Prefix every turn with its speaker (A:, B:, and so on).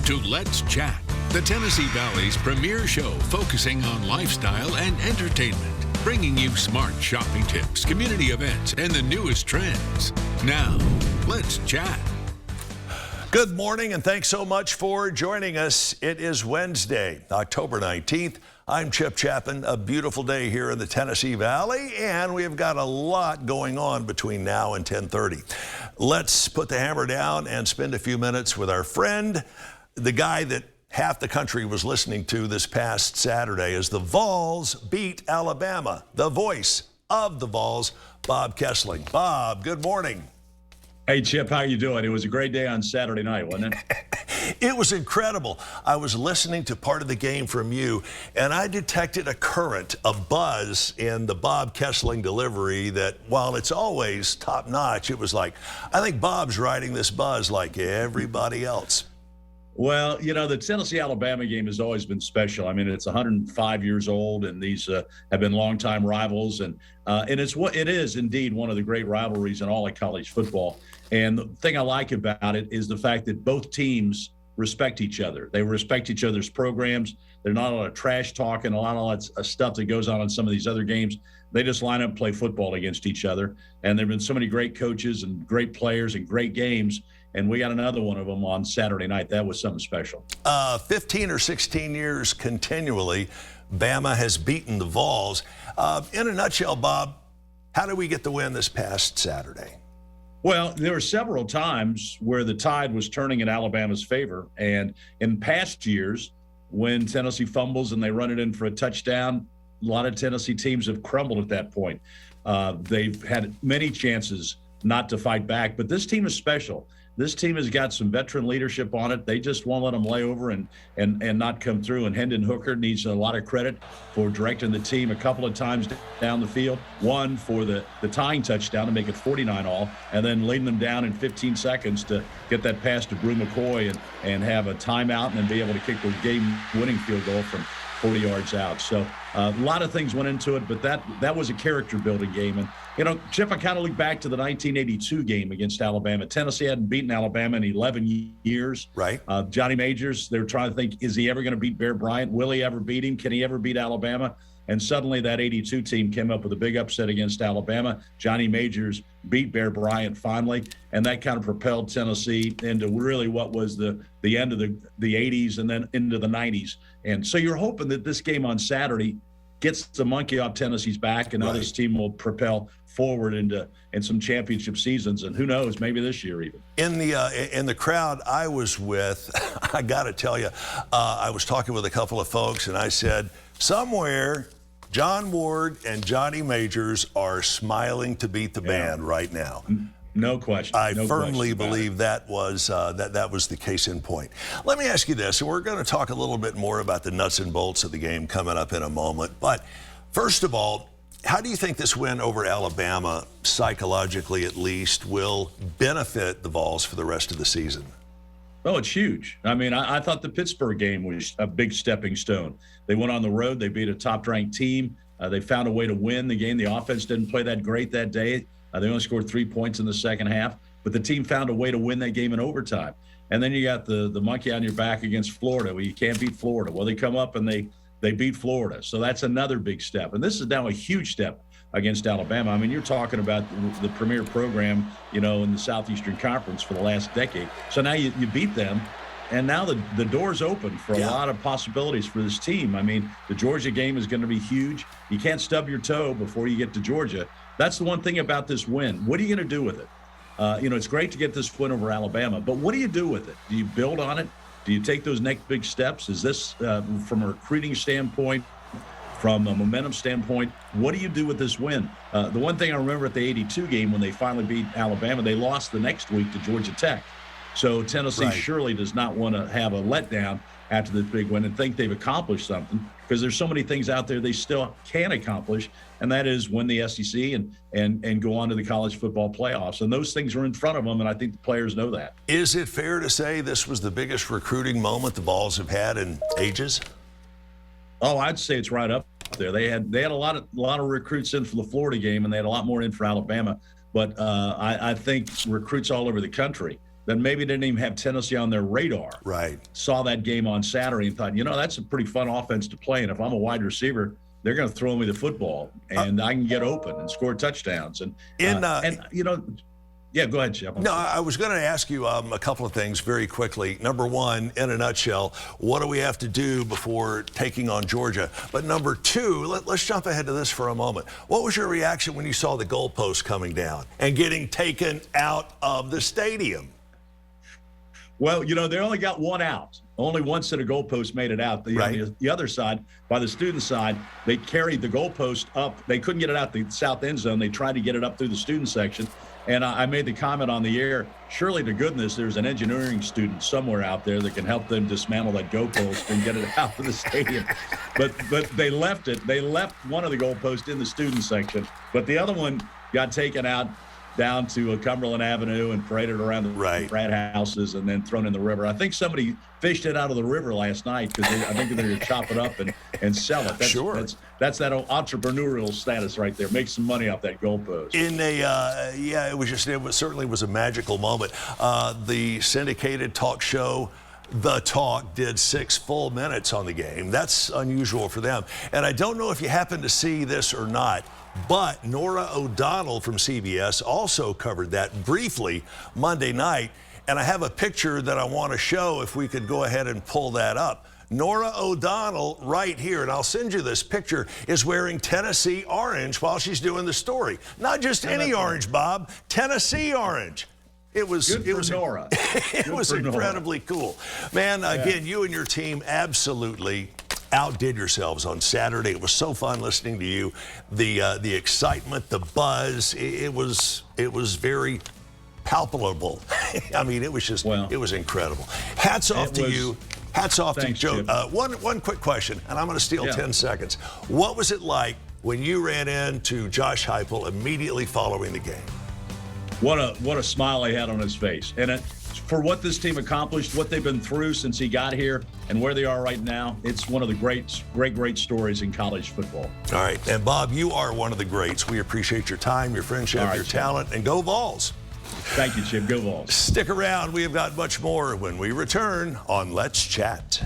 A: to Let's Chat, the Tennessee Valley's premier show focusing on lifestyle and entertainment, bringing you smart shopping tips, community events, and the newest trends. Now, let's chat.
B: Good morning, and thanks so much for joining us. It is Wednesday, October 19th. I'm Chip Chapman. A beautiful day here in the Tennessee Valley, and we've got a lot going on between now and 10:30. Let's put the hammer down and spend a few minutes with our friend, the guy that half the country was listening to this past Saturday as the Vols beat Alabama. The voice of the Vols, Bob Kesling. Bob, good morning.
C: Hey, Chip, how you doing? It was a great day on Saturday night, wasn't it?
B: It was incredible. I was listening to part of the game from you, and I detected a current, a buzz in the Bob Kesling delivery that, while it's always top-notch, it was like, I think Bob's riding this buzz like everybody else.
C: Well, you know, the Tennessee-Alabama game has always been special. I mean, it's 105 years old, and these have been longtime rivals, and it is indeed one of the great rivalries in all of college football. And the thing I like about it is the fact that both teams respect each other. They respect each other's programs. There's not a lot of trash talking, a lot of stuff that goes on in some of these other games. They just line up and play football against each other. And there have been so many great coaches and great players and great games. And we got another one of them on Saturday night. That was something special.
B: 15 or 16 years continually, Bama has beaten the Vols. In a nutshell, Bob, how did we get the win this past Saturday?
C: Well, there were several times where the tide was turning in Alabama's favor. And in past years, when Tennessee fumbles and they run it in for a touchdown, a lot of Tennessee teams have crumbled at that point. They've had many chances not to fight back, but this team is special. This team has got some veteran leadership on it. They just won't let them lay over and not come through. And Hendon Hooker needs a lot of credit for directing the team a couple of times down the field. One for the tying touchdown to make it 49-all, and then leading them down in 15 seconds to get that pass to Brew McCoy and have a timeout and then be able to kick the game-winning field goal from 40 yards out. So a lot of things went into it, but that was a character-building game. And, you know, Chip, I kind of look back to the 1982 game against Alabama. Tennessee hadn't beaten Alabama in 11 years.
B: Right.
C: Johnny Majors, they were trying to think, is he ever going to beat Bear Bryant? Will he ever beat him? Can he ever beat Alabama? And suddenly that 82 team came up with a big upset against Alabama. Johnny Majors beat Bear Bryant finally, and that kind of propelled Tennessee into really what was the end of the 80s and then into the 90s. And so you're hoping that this game on Saturday gets the monkey off Tennessee's back, and now this team will propel forward in some championship seasons, and who knows, maybe this year even.
B: In the crowd I was with, I got to tell you, I was talking with a couple of folks, and I said, somewhere John Ward and Johnny Majors are smiling to beat the band right now.
C: No question.
B: I firmly believe that was that was the case in point. Let me ask you this, and we're going to talk a little bit more about the nuts and bolts of the game coming up in a moment. But first of all, how do you think this win over Alabama, psychologically at least, will benefit the Vols for the rest of the season?
C: Oh, it's huge. I mean, I thought the Pittsburgh game was a big stepping stone. They went on the road. They beat a top-ranked team. They found a way to win the game. The offense didn't play that great that day. They only scored 3 points in the second half, but the team found a way to win that game in overtime. And then you got the monkey on your back against Florida. Well, you can't beat Florida. Well, they come up and they beat Florida. So that's another big step. And this is now a huge step against Alabama. I mean, you're talking about the premier program, you know, in the Southeastern Conference for the last decade. So now you beat them, and now the door's open for a lot of possibilities for this team. I mean, the Georgia game is going to be huge. You can't stub your toe before you get to Georgia. That's the one thing about this win. What are you going to do with it? You know, it's great to get this win over Alabama, but what do you do with it? Do you build on it? Do you take those next big steps? Is this, from a recruiting standpoint, from a momentum standpoint, what do you do with this win? The one thing I remember at the 82 game when they finally beat Alabama, they lost the next week to Georgia Tech. So Tennessee surely does not want to have a letdown after this big win and think they've accomplished something, because there's so many things out there they still can accomplish, and that is win the SEC and go on to the college football playoffs. And those things are in front of them, and I think the players know that.
B: Is it fair to say this was the biggest recruiting moment the Vols have had in ages?
C: Oh, I'd say it's right up there. They had a lot of recruits in for the Florida game, and they had a lot more in for Alabama. But I think recruits all over the country that maybe didn't even have Tennessee on their radar.
B: Right.
C: Saw that game on Saturday and thought, that's a pretty fun offense to play. And if I'm a wide receiver, they're going to throw me the football, and I can get open and score touchdowns. Yeah, go ahead, Chip.
B: No, I was going to ask you a couple of things very quickly. Number one, in a nutshell, what do we have to do before taking on Georgia? But number two, let's jump ahead to this for a moment. What was your reaction when you saw the goalpost coming down and getting taken out of the stadium?
C: Well, they only got one out. Only one set of goalposts made it out. The other side, by the student side, they carried the goalpost up. They couldn't get it out the south end zone. They tried to get it up through the student section. And I made the comment on the air, surely to goodness there's an engineering student somewhere out there that can help them dismantle that goalpost and get it out of the stadium. But they left it. They left one of the goalposts in the student section, but the other one got taken out down to Cumberland Avenue and paraded around the frat houses and then thrown in the river. I think somebody fished it out of the river last night because I think they're going to chop it up and sell it. That's that entrepreneurial status right there. Make some money off that goalpost. It certainly was a magical moment. The syndicated talk show, The Talk, did 6 full minutes on the game. That's unusual for them. And I don't know if you happen to see this or not, but Nora O'Donnell from CBS also covered that briefly Monday night. And I have a picture that I want to show if we could go ahead and pull that up. Nora O'Donnell right here, and I'll send you this picture, is wearing Tennessee orange while she's doing the story. Not just any orange, Bob, Tennessee orange. It was Nora.
B: It was incredibly cool. Man, again, you and your team absolutely outdid yourselves on Saturday. It was so fun listening to you. The excitement, the buzz, it was very palpable. I mean, it was just, it was incredible. Hats off to you. Hats off to Joe. One quick question, and I'm going to steal 10 seconds. What was it like when you ran into Josh Heupel immediately following the game?
C: What a smile he had on his face. And for what this team accomplished, what they've been through since he got here, and where they are right now, it's one of the great stories in college football.
B: All right. And, Bob, you are one of the greats. We appreciate your time, your friendship, your talent, and go Vols.
C: Thank you, Chip. Go Vols.
B: Stick around. We have got much more when we return on Let's Chat.